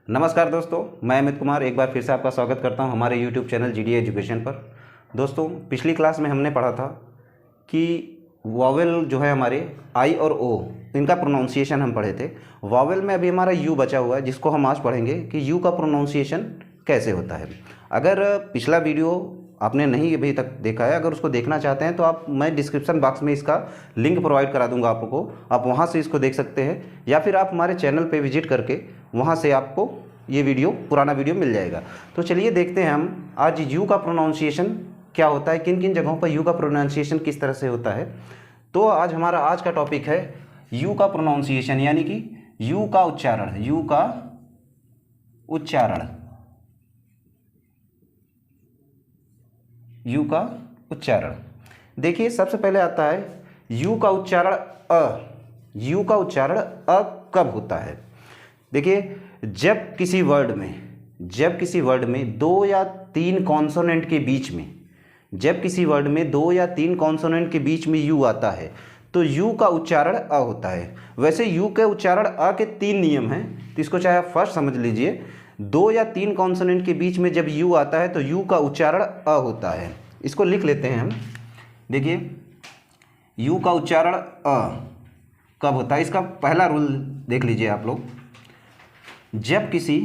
नमस्कार दोस्तों, मैं अमित कुमार एक बार फिर से आपका स्वागत करता हूं हमारे YouTube चैनल GD एजुकेशन पर। दोस्तों, पिछली क्लास में हमने पढ़ा था कि वॉवेल जो है हमारे आई और ओ, इनका प्रोनाउंसिएशन हम पढ़े थे। वॉवेल में अभी हमारा यू बचा हुआ है, जिसको हम आज पढ़ेंगे कि यू का प्रोनाउंसिएशन कैसे होता है। अगर पिछला वीडियो आपने नहीं अभी तक देखा है, अगर उसको देखना चाहते हैं तो मैं डिस्क्रिप्शन बॉक्स में इसका लिंक प्रोवाइड करा दूंगा आपको, आप वहां से इसको देख सकते हैं, या फिर आप हमारे चैनल पे विजिट करके वहां से आपको ये वीडियो, पुराना वीडियो मिल जाएगा। तो चलिए देखते हैं हम आज यू का प्रोनाउंसिएशन क्या होता है, किन किन जगहों पर यू का प्रोनाउंसिएशन किस तरह से होता है। तो आज हमारा आज का टॉपिक है यू का प्रोनाउंसिएशन, यानी कि यू का उच्चारण। यू का उच्चारण, यू का उच्चारण। देखिए, सबसे पहले आता है यू का उच्चारण अ। यू का उच्चारण अ कब होता है? देखिए, जब किसी वर्ड में दो या तीन कॉन्सोनेंट के बीच में, जब किसी वर्ड में दो या तीन कॉन्सोनेंट के बीच में यू आता है तो यू का उच्चारण अ होता है। वैसे यू के उच्चारण अ के तीन नियम हैं, तो इसको चाहे आप फर्स्ट समझ लीजिए। दो या तीन कॉन्सोनेंट के बीच में जब यू आता है तो यू का उच्चारण अ होता है। इसको लिख लेते हैं हम। देखिए, यू का उच्चारण अ कब होता है, इसका पहला रूल देख लीजिए आप लोग। जब किसी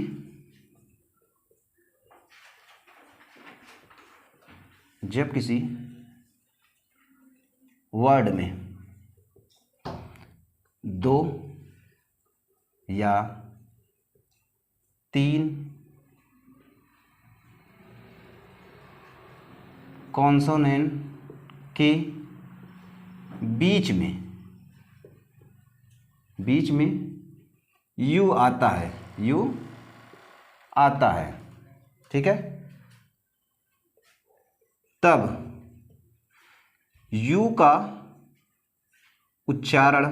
वर्ड में दो या तीन कॉन्सोनेंट के बीच में यू आता है, ठीक है, तब यू का उच्चारण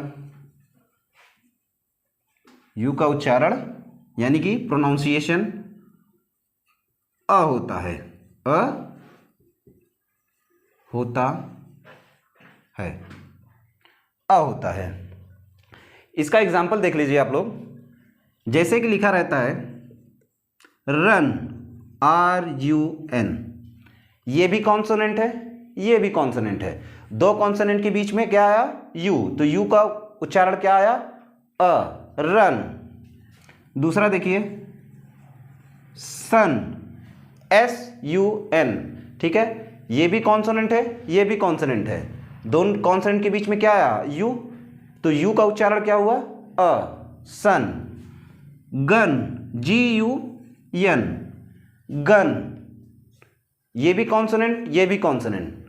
यानी कि प्रोनाउंसिएशन अ होता है। अ होता है। इसका एग्जाम्पल देख लीजिए आप लोग। जैसे कि लिखा रहता है रन, RUN, ये भी कॉन्सोनेंट है, ये भी कॉन्सोनेंट है। दो कॉन्सोनेंट के बीच में क्या आया? यू, तो यू का उच्चारण क्या आया? अ, रन। दूसरा देखिए सन, SUN, ठीक है, ये भी कॉन्सोनेंट है, ये भी कॉन्सोनेंट है। दोनों कॉन्सोनेंट के बीच में क्या आया? यू, तो यू का उच्चारण क्या हुआ? अ, सन। गन, GUN, गन, ये भी कॉन्सोनेंट, ये भी कॉन्सोनेंट,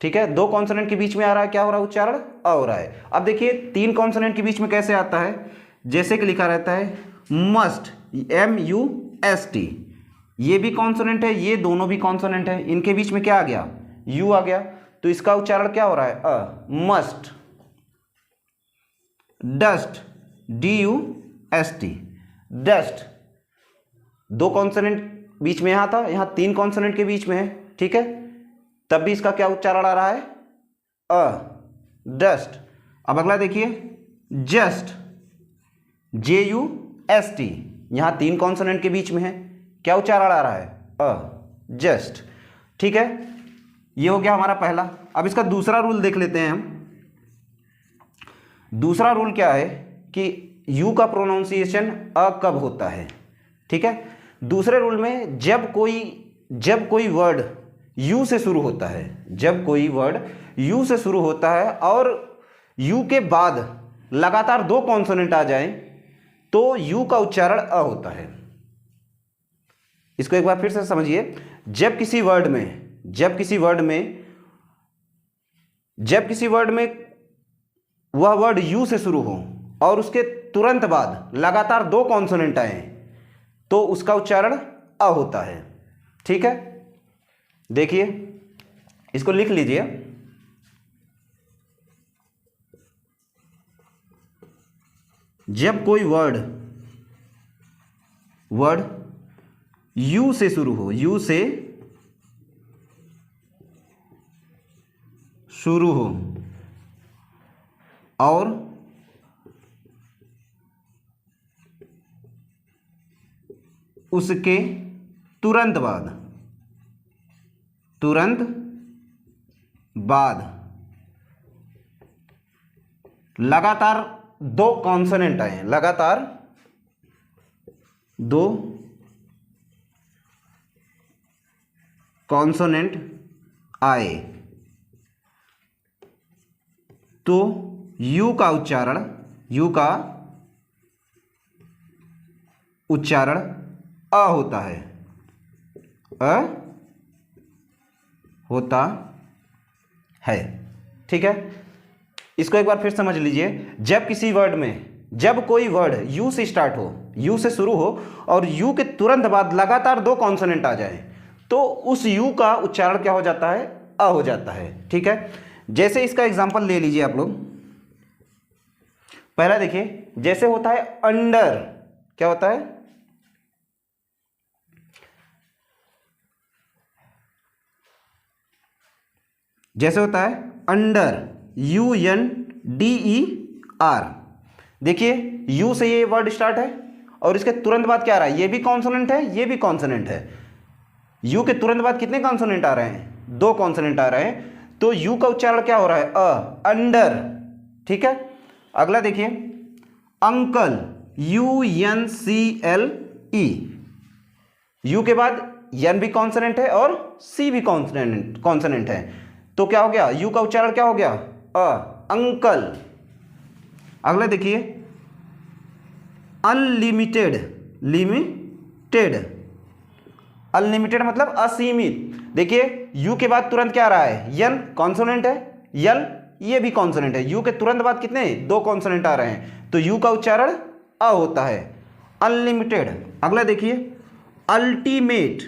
ठीक है। दो कॉन्सोनेंट के बीच में आ रहा है, क्या हो रहा है? उच्चारण अ हो रहा है। अब देखिए, तीन कॉन्सोनेंट के बीच में कैसे आता है? जैसे कि लिखा रहता है मस्ट, MUST, ये भी कॉन्सोनेंट है, ये दोनों भी कॉन्सोनेंट है, इनके बीच में क्या आ गया? यू आ गया, तो इसका उच्चारण क्या हो रहा है? अ, मस्ट। डस्ट, DUST, डस्ट, दो कॉन्सोनेंट बीच में यहां था, यहां तीन कॉन्सोनेंट के बीच में है, ठीक है, तब भी इसका क्या उच्चारण आ रहा है? अ, डस्ट। अब अगला देखिए जस्ट, JUST, यहां तीन कॉन्सोनेंट के बीच में है, क्या उच्चारण आ रहा है? अ, जस्ट, ठीक है। ये हो गया हमारा पहला। अब इसका दूसरा रूल देख लेते हैं हम। दूसरा रूल क्या है कि यू का प्रोनाउंसिएशन अ कब होता है, ठीक है। दूसरे रूल में जब कोई वर्ड यू से शुरू होता है, जब कोई वर्ड यू से शुरू होता है और यू के बाद लगातार दो कॉन्सोनेंट आ जाएं तो यू का उच्चारण अ होता है। इसको एक बार फिर से समझिए। जब किसी वर्ड में वह वर्ड यू से शुरू हो और उसके तुरंत बाद लगातार दो कॉन्सोनेंट आए तो उसका उच्चारण अ होता है, ठीक है। देखिए, इसको लिख लीजिए। जब कोई वर्ड यू से शुरू हो, यू से शुरू हो और उसके तुरंत बाद लगातार दो कॉन्सोनेंट आए, लगातार दो कॉन्सोनेंट आए तो यू का उच्चारण अ होता है, ठीक है। इसको एक बार फिर समझ लीजिए। जब किसी वर्ड में, जब कोई वर्ड यू से स्टार्ट हो, यू से शुरू हो और यू के तुरंत बाद लगातार दो कॉन्सोनेंट आ जाए तो उस यू का उच्चारण क्या हो जाता है? अ हो जाता है, ठीक है। जैसे इसका एग्जांपल ले लीजिए आप लोग। पहला देखिए, जैसे होता है अंडर, क्या होता है? जैसे होता है अंडर, UNDER। देखिए यू से ये वर्ड स्टार्ट है और इसके तुरंत बाद क्या आ रहा है? ये भी कॉन्सोनेंट है, ये भी कॉन्सोनेंट है। यू के तुरंत बाद कितने कॉन्सोनेंट आ रहे हैं? दो कॉन्सोनेंट आ रहे हैं, तो यू का उच्चारण क्या हो रहा है? अंडर, ठीक है। अगला देखिए अंकल, UNCLE। यू के बाद एन भी कॉन्सोनेंट है और सी भी कॉन्सोनेंट है, तो क्या हो गया? यू का उच्चारण क्या हो गया? अंकल। अगला देखिए अनलिमिटेड, अनलिमिटेड मतलब असीमित। देखिए यू के बाद तुरंत क्या आ रहा है? यन कॉन्सोनेंट है, यल ये भी कॉन्सोनेंट है। यू के तुरंत बाद कितने? दो कॉन्सोनेंट आ रहे हैं, तो यू का उच्चारण अ होता है, अनलिमिटेड। अगला देखिए अल्टीमेट,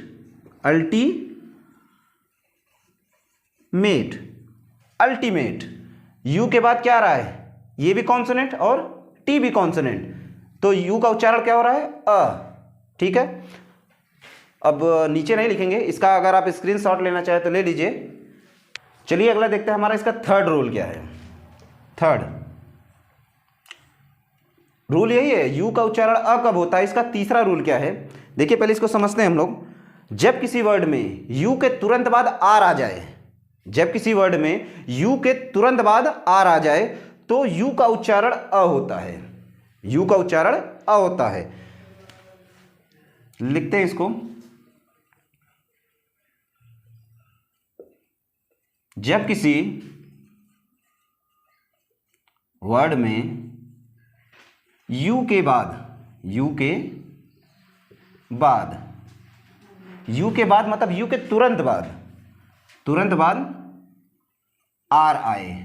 यू के बाद क्या आ रहा है? ये भी कॉन्सोनेंट और टी भी कॉन्सोनेंट, तो यू का उच्चारण क्या हो रहा है? अ, ठीक है। अब नीचे नहीं लिखेंगे इसका, अगर आप स्क्रीनशॉट लेना चाहें तो ले लीजिए। चलिए अगला देखते हैं हमारा इसका थर्ड रूल क्या है। थर्ड रूल यही है, यू का उच्चारण अ कब होता है। इसका तीसरा रूल क्या है? देखिए पहले इसको समझते हैं हम लोग। जब किसी वर्ड में यू के तुरंत बाद आर आ जाए, जब किसी वर्ड में यू के तुरंत बाद आर आ जाए तो यू का उच्चारण अ होता है, यू का उच्चारण अ होता है। लिखते हैं इसको। जब किसी वर्ड में यू के बाद यू के बाद मतलब यू के तुरंत बाद आर आए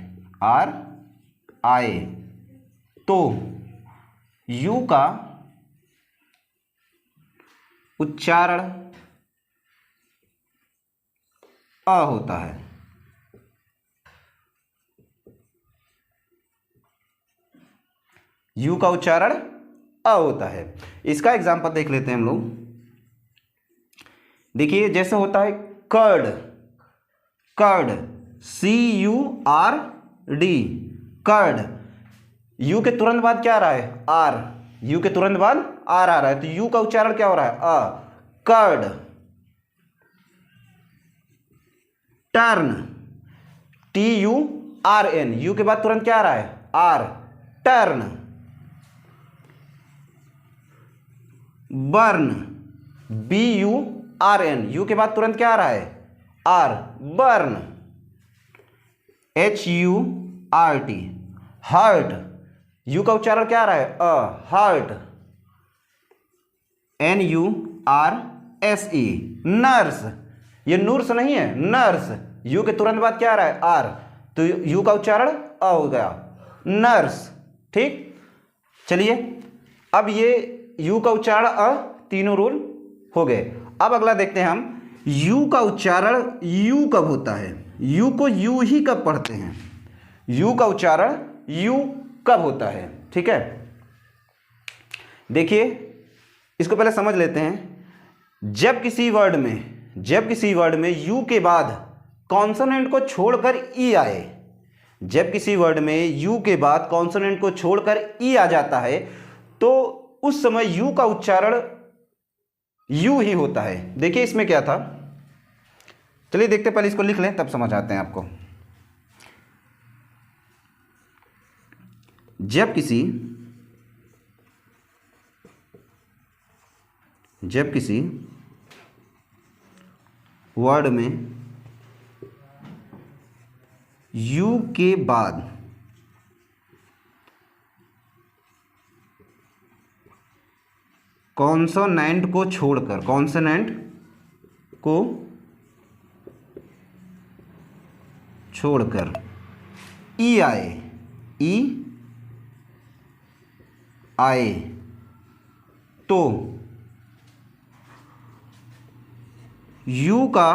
तो यू का उच्चारण अ होता है। यू का उच्चारण अ होता है। इसका एग्जांपल देख लेते हैं हम लोग। देखिए जैसे होता है कर्ड, CURD, कर्ड। यू के तुरंत बाद क्या आ रहा है? आर, यू के तुरंत बाद आर आ रहा है, तो यू का उच्चारण क्या हो रहा है? कर्ड। टर्न, TURN, यू के बाद तुरंत क्या आ रहा है? R, turn. Burn, BURN, U के बाद तुरंत क्या आ रहा है? R, burn. HURT, hurt, U का उच्चारण क्या आ रहा है? हर्ट। NURSE, नर्स, ये नूर्स नहीं है, नर्स। यू के तुरंत बाद क्या आ रहा है? आर, तो यू का उच्चारण अ हो गया, नर्स, ठीक। चलिए अब ये यू का उच्चारण अ, तीनों रूल हो गए। अब अगला देखते हैं हम, यू का उच्चारण यू कब होता है? यू को यू ही कब पढ़ते हैं? यू का उच्चारण यू कब होता है? ठीक है, देखिए इसको पहले समझ लेते हैं। जब किसी वर्ड में यू के बाद कॉन्सोनेंट को छोड़कर ई आए, जब किसी वर्ड में यू के बाद कॉन्सोनेंट को छोड़कर ई आ जाता है तो उस समय यू का उच्चारण यू ही होता है। देखिए इसमें क्या था, चलिए देखते पहले इसको लिख लें तब समझ आते हैं आपको। जब किसी वर्ड में यू के बाद कॉन्सोनेंट को छोड़कर ई आए तो यू का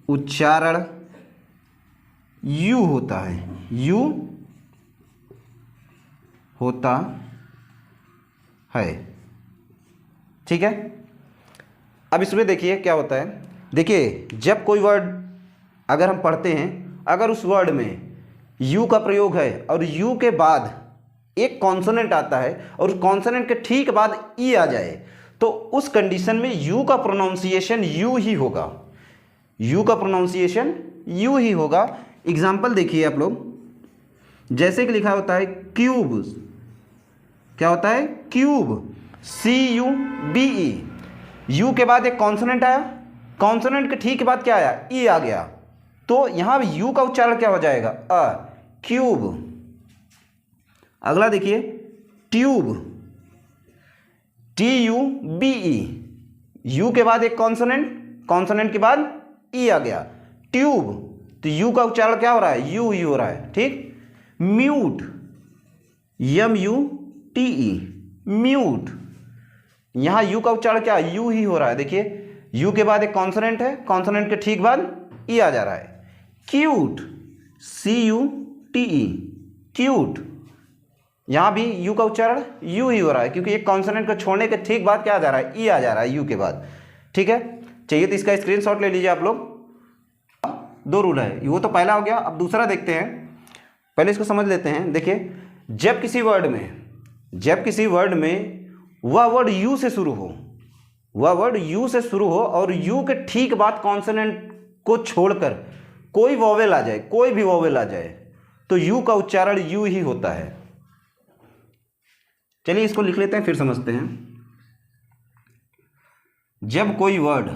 उच्चारण यू होता है। ठीक है, अब इसमें देखिए क्या होता है। देखिए जब कोई वर्ड अगर हम पढ़ते हैं, अगर उस वर्ड में यू का प्रयोग है और यू के बाद एक कॉन्सोनेंट आता है और उस कॉन्सोनेंट के ठीक बाद ई आ जाए, तो उस कंडीशन में यू का प्रोनाउंसिएशन यू ही होगा। एग्जाम्पल देखिए आप लोग, जैसे कि लिखा होता है क्यूब, क्या होता है क्यूब, CUBE, यू के बाद एक कॉन्सोनेंट आया, कॉन्सोनेंट के ठीक के बाद क्या आया, ई आ गया, तो यहां यू का उच्चारण क्या हो जाएगा, क्यूब। अगला देखिए ट्यूब, TUBE, यू के बाद एक कॉन्सोनेंट के बाद ई आ गया, ट्यूब, तो यू का उच्चारण क्या हो रहा है, यू ही हो रहा है। ठीक, म्यूट, MUTE, म्यूट, यहां यू का उच्चारण क्या, यू ही हो रहा है। देखिए यू के बाद एक कॉन्सोनेंट है, कॉन्सोनेंट के ठीक बाद ई आ जा रहा है। क्यूट, CUTE, क्यूट, यहां भी यू का उच्चारण यू ही हो रहा है, क्योंकि एक कॉन्सोनेंट को छोड़ने के ठीक बाद क्या आ जा रहा है, ई आ जा रहा है यू के बाद। ठीक है, चाहिए तो इसका स्क्रीनशॉट ले लीजिए आप लोग। दो रूल है, वो तो पहला हो गया। अब दूसरा देखते हैं, पहले इसको समझ लेते हैं। देखिए जब किसी वर्ड में वह वर्ड यू से शुरू हो और यू के ठीक बाद कॉन्सोनेंट को छोड़कर कोई वोवेल आ जाए, तो यू का उच्चारण यू ही होता है। चलिए इसको लिख लेते हैं, फिर समझते हैं। जब कोई वर्ड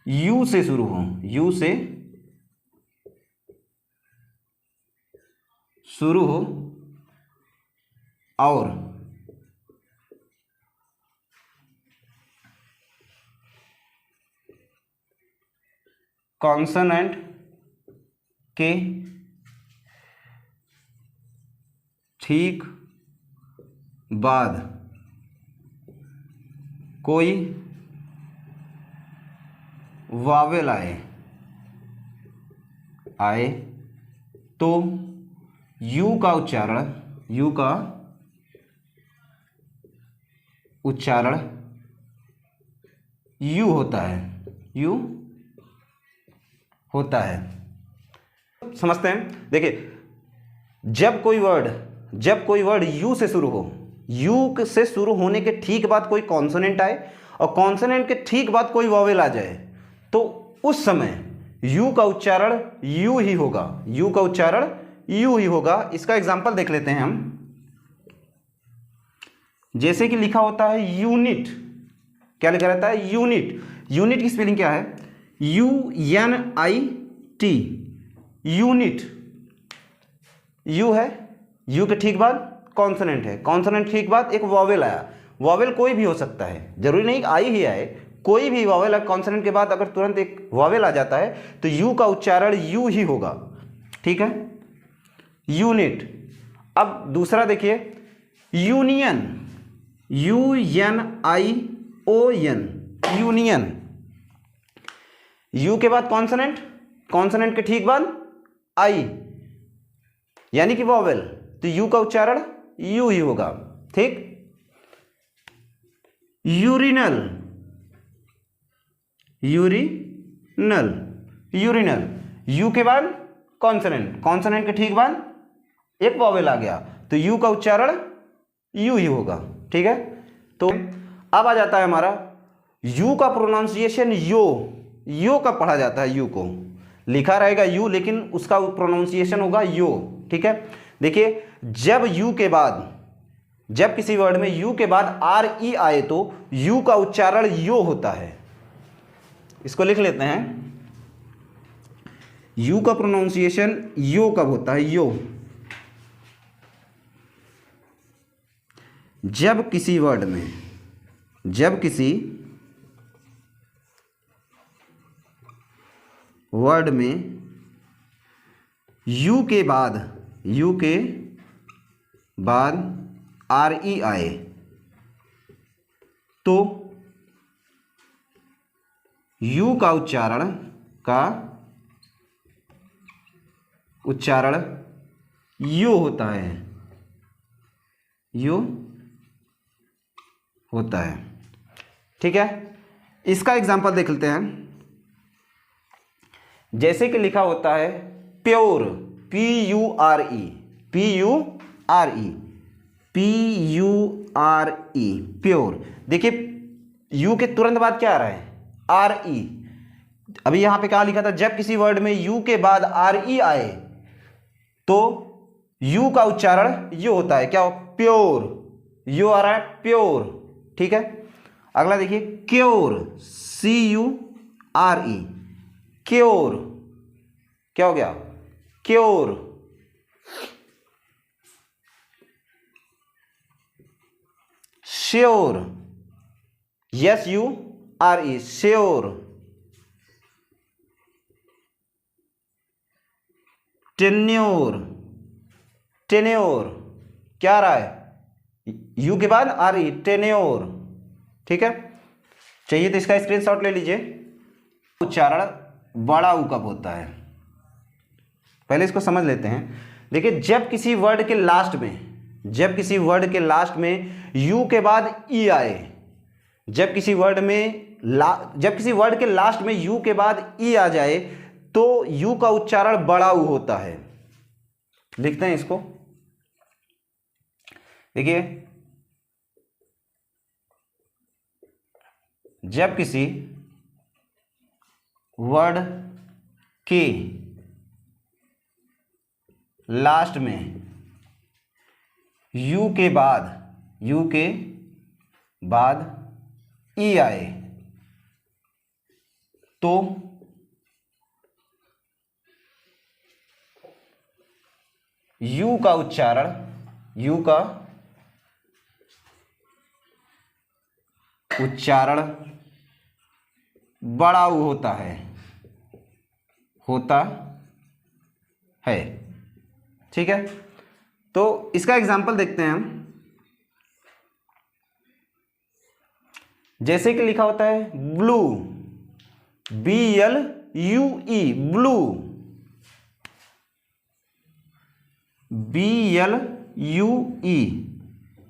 यू से शुरू हो और कॉन्सोनेंट के ठीक बाद कोई वावेल आए तो यू का उच्चारण यू होता है। समझते हैं। देखिए जब कोई वर्ड यू से शुरू हो, यू से शुरू होने के ठीक बाद कोई कॉन्सोनेंट आए और कॉन्सोनेंट के ठीक बाद कोई वोवेल आ जाए, तो उस समय यू का उच्चारण यू ही होगा। इसका एग्जांपल देख लेते हैं हम। जैसे कि लिखा होता है यूनिट, क्या लिखा रहता है, यूनिट की स्पेलिंग क्या है, UNIT, यूनिट, यू है, यू के ठीक बाद कॉन्सोनेंट है, कॉन्सोनेंट ठीक बाद एक वोवेल आया, वोवेल कोई भी हो सकता है, जरूरी नहीं आई ही आए, कोई भी वोवेल कॉन्सोनेंट के बाद अगर तुरंत एक वोवेल आ जाता है तो यू का उच्चारण यू ही होगा। ठीक है, यूनिट। अब दूसरा देखिए यूनियन, UNION, यूनियन, यू के बाद कॉन्सोनेंट के ठीक बाद आई यानी कि वोवेल, तो यू का उच्चारण यू ही होगा। ठीक, यूरिनल, यूरिनल, यू के बाद कॉन्सोनेंट के ठीक बाद एक वॉवेल आ गया तो यू का उच्चारण यू ही होगा। ठीक है, तो अब आ जाता है हमारा यू का प्रोनाउंसिएशन यो कब पढ़ा जाता है? यू को लिखा रहेगा यू लेकिन उसका प्रोनाउंसिएशन होगा यो। ठीक है, देखिए जब यू के बाद, जब किसी वर्ड में यू के बाद आर ई आए तो यू का उच्चारण यो होता है। इसको लिख लेते हैं, यू का प्रोनाउंसिएशन यो कब होता है? यो। जब किसी वर्ड में, जब किसी वर्ड में यू के बाद आर ई आए तो यू का उच्चारण यू होता है, यू होता है। ठीक है, इसका एग्जांपल देख लेते हैं। जैसे कि लिखा होता है pure, P-U-R-E, P-U-R-E, P-U-R-E, pure. देखिए यू के तुरंत बाद क्या आ रहा है? R-E। अभी यहां पे क्या लिखा था? जब किसी वर्ड में यू के बाद R-E आए तो यू का उच्चारण यू होता है। क्या हो? प्योर, यू आ रहा है प्योर। ठीक है, अगला देखिए क्योर, C-U-R-E, क्योर। क्या हो गया? Cure. Sure, S-U-R-E, sure. Tenure, tenure. क्या आ रहा है? यू के बाद आ रही टेन्योर। ठीक है, चाहिए तो इसका स्क्रीनशॉट ले लीजिए। उच्चारण बड़ा ऊ कब होता है? पहले इसको समझ लेते हैं। देखिए जब किसी वर्ड के लास्ट में, जब किसी वर्ड के लास्ट में यू के बाद ई आए, जब किसी वर्ड के लास्ट में यू के बाद ई आ जाए तो यू का उच्चारण बड़ा ऊ होता है। लिखते हैं इसको, देखिए जब किसी वर्ड के लास्ट में यू के बाद ई आए तो यू का उच्चारण बड़ा ऊ होता है। ठीक है, तो इसका एग्जाम्पल देखते हैं हम। जैसे कि लिखा होता है blue, B-L-U-E, blue, B-L-U-E।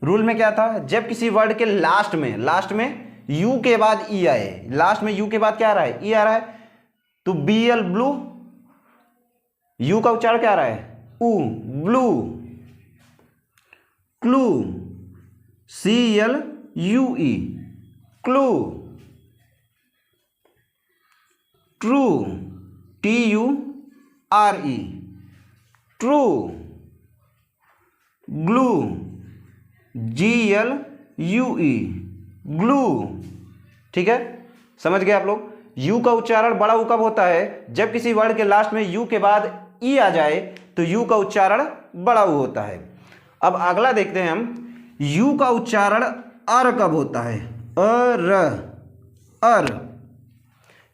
Rule में क्या था? जब किसी वर्ड के लास्ट में यू के बाद ई आए, लास्ट में यू के बाद क्या आ रहा है? ई आ रहा है, तो BL ब्लू, यू का उच्चारण क्या आ रहा है? ऊ, blue. Clue, C-L-U-E, clue. True, T-U-R-E, true. Glue, G-L-U-E, glue. ठीक है, समझ गए आप लोग? यू का उच्चारण बड़ा ऊ कब होता है? जब किसी वर्ड के लास्ट में यू के बाद ई आ जाए तो यू का उच्चारण बड़ा ऊ होता है। अब अगला देखते हैं हम, यू का उच्चारण अर कब होता है? अर।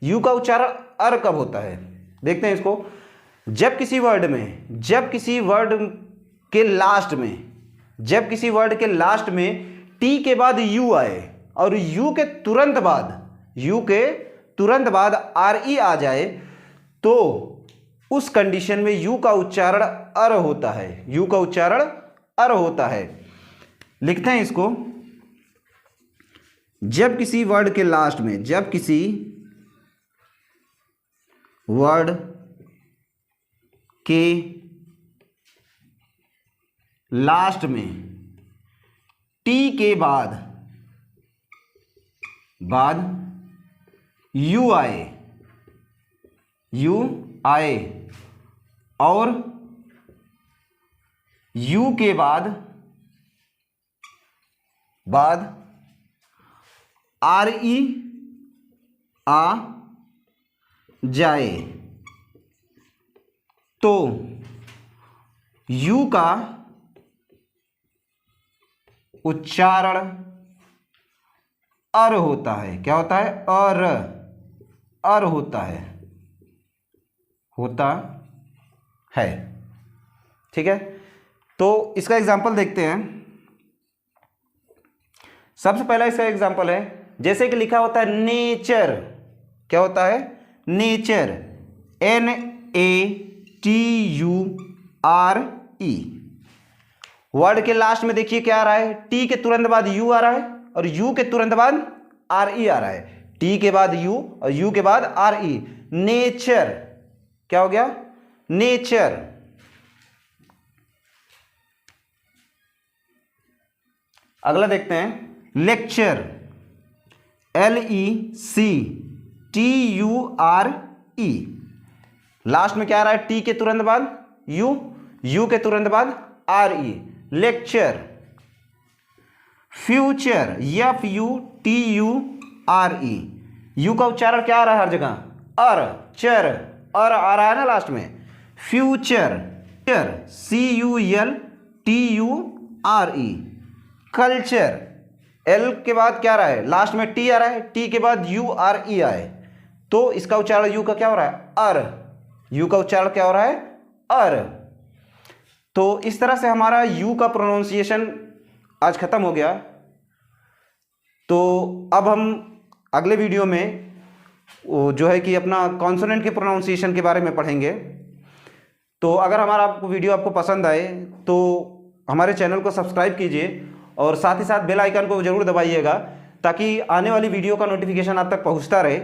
यू का उच्चारण अर कब होता है? देखते हैं इसको। जब किसी वर्ड के लास्ट में टी के बाद यू आए और यू के तुरंत बाद आर ई आ जाए तो उस कंडीशन में यू का उच्चारण अर होता है। लिखते हैं इसको। जब किसी वर्ड के लास्ट में, जब किसी वर्ड के लास्ट में टी के बाद यू आए और यू के बाद आर ई आ जाए तो यू का उच्चारण अर होता है। क्या होता है? अर होता है। ठीक है, तो इसका एग्जाम्पल देखते हैं। सबसे पहला इसका एग्जाम्पल है, जैसे कि लिखा होता है नेचर। क्या होता है? Nature, NATURE। वर्ड के लास्ट में देखिए क्या आ रहा है, टी के तुरंत बाद यू आ रहा है और यू के तुरंत बाद RE आ रहा है। टी के बाद यू और यू के बाद RE। नेचर, क्या हो गया? नेचर। अगला देखते हैं, लेक्चर, LECTURE। लास्ट में क्या आ रहा है, टी के तुरंत बाद यू, यू के तुरंत बाद RE। Lecture. Future, FUTURE। You का उच्चारण क्या आ रहा है हर जगह? अर, चर, अर आ रहा है ना लास्ट में। Future, CULTURE। कल्चर, एल के बाद क्या आ रहा है, लास्ट में टी आ रहा है, टी के बाद URE आए तो इसका उच्चारण यू का क्या हो रहा है? अर। यू का उच्चारण क्या हो रहा है? अर। तो इस तरह से हमारा यू का प्रोनाउंसिएशन आज खत्म हो गया। तो अब हम अगले वीडियो में जो है कि अपना कॉन्सोनेंट के प्रोनाउंसिएशन के बारे में पढ़ेंगे। तो अगर हमारा वीडियो आपको पसंद आए तो हमारे चैनल को सब्सक्राइब कीजिए और साथ ही साथ बेल आइकन को जरूर दबाइएगा ताकि आने वाली वीडियो का नोटिफिकेशन आप तक पहुंचता रहे।